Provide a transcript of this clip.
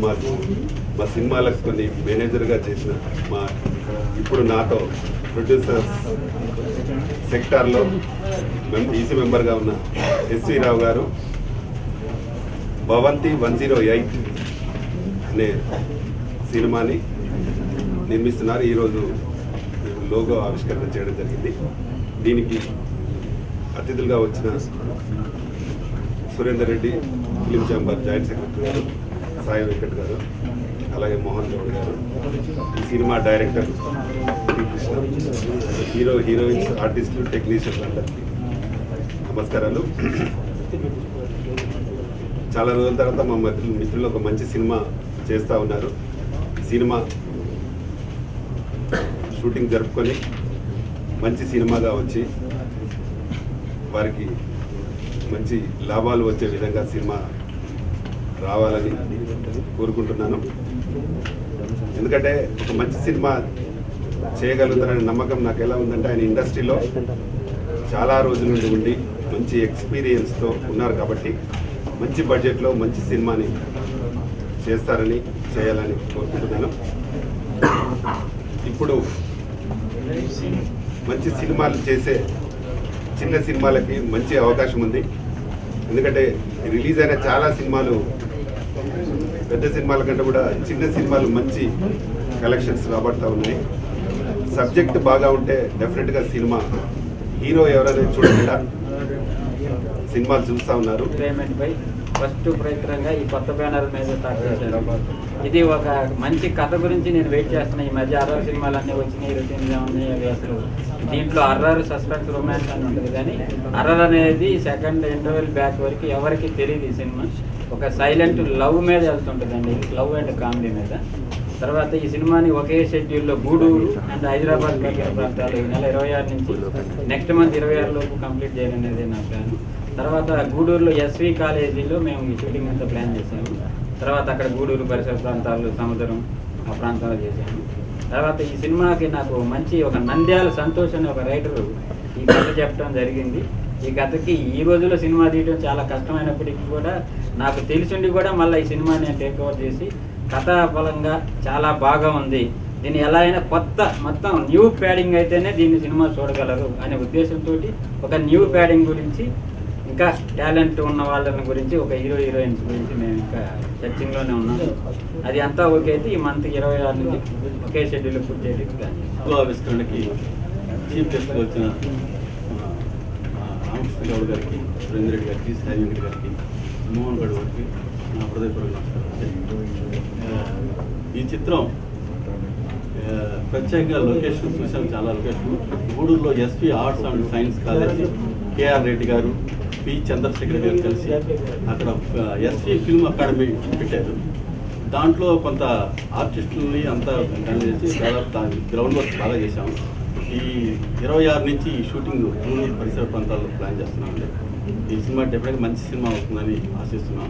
మా సినిమాలకు కొన్ని మేనేజర్గా చేసిన మా ఇప్పుడు నాతో ప్రొడ్యూసర్ సెక్టార్లో ఈసీ మెంబర్గా ఉన్న ఎస్వి రావు గారు భవంతి 108 అనే సినిమాని నిర్మిస్తున్నారు. ఈరోజు లోగో ఆవిష్కరణ చేయడం జరిగింది. దీనికి అతిథులుగా వచ్చిన Surender Reddy film chamber joint secretary గారు, సాయి వెంకట్ గారు, అలాగే మోహన్ గౌడ్ గారు, ఈ సినిమా డైరెక్టర్ కృష్ణ, హీరోయిన్స్, ఆర్టిస్టులు, టెక్నీషియన్లు అందరికీ నమస్కారాలు. చాలా రోజుల తర్వాత మా మిత్రులు ఒక మంచి సినిమా చేస్తూ ఉన్నారు. సినిమా షూటింగ్ జరుపుకొని మంచి సినిమాగా వచ్చి వారికి మంచి లాభాలు వచ్చే విధంగా సినిమా రావాలని కోరుకుంటున్నాను. ఎందుకంటే ఒక మంచి సినిమా చేయగలుగుతారనే నమ్మకం నాకు ఎలా ఉందంటే, ఆయన ఇండస్ట్రీలో చాలా రోజుల నుండి ఉండి మంచి ఎక్స్పీరియన్స్తో ఉన్నారు కాబట్టి మంచి బడ్జెట్లో మంచి సినిమాని చేయాలని కోరుకుంటున్నాను. ఇప్పుడు మంచి సినిమాలు చేసే చిన్న సినిమాలకి మంచి అవకాశం ఉంది. ఎందుకంటే రిలీజ్ అయిన చాలా సినిమాలు పెద్ద సినిమాల కంటే కూడా చిన్న సినిమాలు మంచి కలెక్షన్స్ రాబడుతూ ఉన్నాయి. సబ్జెక్ట్ బాగా ఉంటే డెఫినెట్గా సినిమా హీరో ఎవరైనా చూడకుండా సినిమాలు చూస్తూ ఉన్నారు. ఫస్ట్ ప్రయత్నంగా ఈ కొత్త బ్యానర్ మీద స్టార్ట్ చేశాను. ఇది ఒక మంచి కథ గురించి నేను వెయిట్ చేస్తున్నాను. ఈ మధ్య అర్రర్ సినిమాలు అన్నీ వచ్చినాయి, రొటీన్గా ఉన్నాయి. అవి అసలు దీంట్లో అర్రర్, సస్పెన్స్, రొమాన్స్ అని ఉంటుంది. కానీ అర్రర్ అనేది సెకండ్ ఇంటర్వెల్ బ్యాక్ వరకు ఎవరికి తెలియదు. ఈ సినిమా ఒక సైలెంట్ లవ్ మీద వెళ్తుంటుందండి, లవ్ అండ్ కామెడీ మీద. తర్వాత ఈ సినిమాని ఒకే షెడ్యూల్లో గూడూరు అండ్ హైదరాబాద్ పరిసర ప్రాంతాలు ఈ నెల 26 నుంచి నెక్స్ట్ మంత్ 26 లోపు కంప్లీట్ చేయాలనేది నా ప్లాన్. తర్వాత గూడూరులో ఎస్వి కాలేజీలో మేము ఈ షూటింగ్ అంతా ప్లాన్ చేసాము. తర్వాత అక్కడ గూడూరు పరిసర ప్రాంతాలు, సముద్రం, ఆ ప్రాంతాలు చేశాము. తర్వాత ఈ సినిమాకి నాకు మంచి ఒక నంద్యాల సంతోష్ అనే ఒక రైటరు ఈ కథ చెప్పడం జరిగింది. ఈ కథకి ఈ రోజుల్లో సినిమా తీయడం చాలా కష్టమైనప్పటికీ కూడా నాకు తెలిసిండి కూడా మళ్ళీ ఈ సినిమాని నేను టేక్ ఓవర్ చేసి కథాపరంగా చాలా బాగా ఉంది, దీన్ని ఎలా అయినా కొత్త మొత్తం న్యూ ప్యాడింగ్ అయితేనే దీన్ని సినిమా చూడగలరు అనే ఉద్దేశంతో ఒక న్యూ ప్యాడింగ్ గురించి, ఇంకా టాలెంట్ ఉన్న వాళ్ళని గురించి, ఒక హీరోయిన్స్ గురించి మేము ఇంకా సెర్చింగ్లోనే ఉన్నాము. అది అంతా ఓకే అయితే ఈ మంత్ 26 నుంచి ఒకే షెడ్యూల్ పూర్తి చేయడానికి ప్లాన్ చేస్తాం. ఆవిష్కరణకి చీఫ్ గెస్ట్గా వచ్చిన రామకృష్ణ గౌడ్ గారికి, సురేంద్ర రెడ్డి గారికి, సాయి వెంకట్ గారికి, మోహన్ గౌడ్ గారికి నా హృదయపూర్వక నమస్కారం. ఈ చిత్రం ప్రత్యేకంగా లొకేషన్ చూసాం, చాలా లొకేషన్. గూడూరులో SP arts and science college, KR Reddy garu, P Chandrasekhar గారు కలిసి అక్కడ ఎస్పీ ఫిల్మ్ అకాడమీ పెట్టారు. దాంట్లో కొంత ఆర్టిస్టులని అంతా చేసి దాదాపు గ్రౌండ్ వర్క్ బాగా చేశాము. ఈ 26 నుంచి ఈ షూటింగ్ పరిసర ప్రాంతాల్లో ప్లాన్ చేస్తున్నామండి. ఈ సినిమా డెఫినెట్గా మంచి సినిమా అవుతుందని ఆశిస్తున్నాం.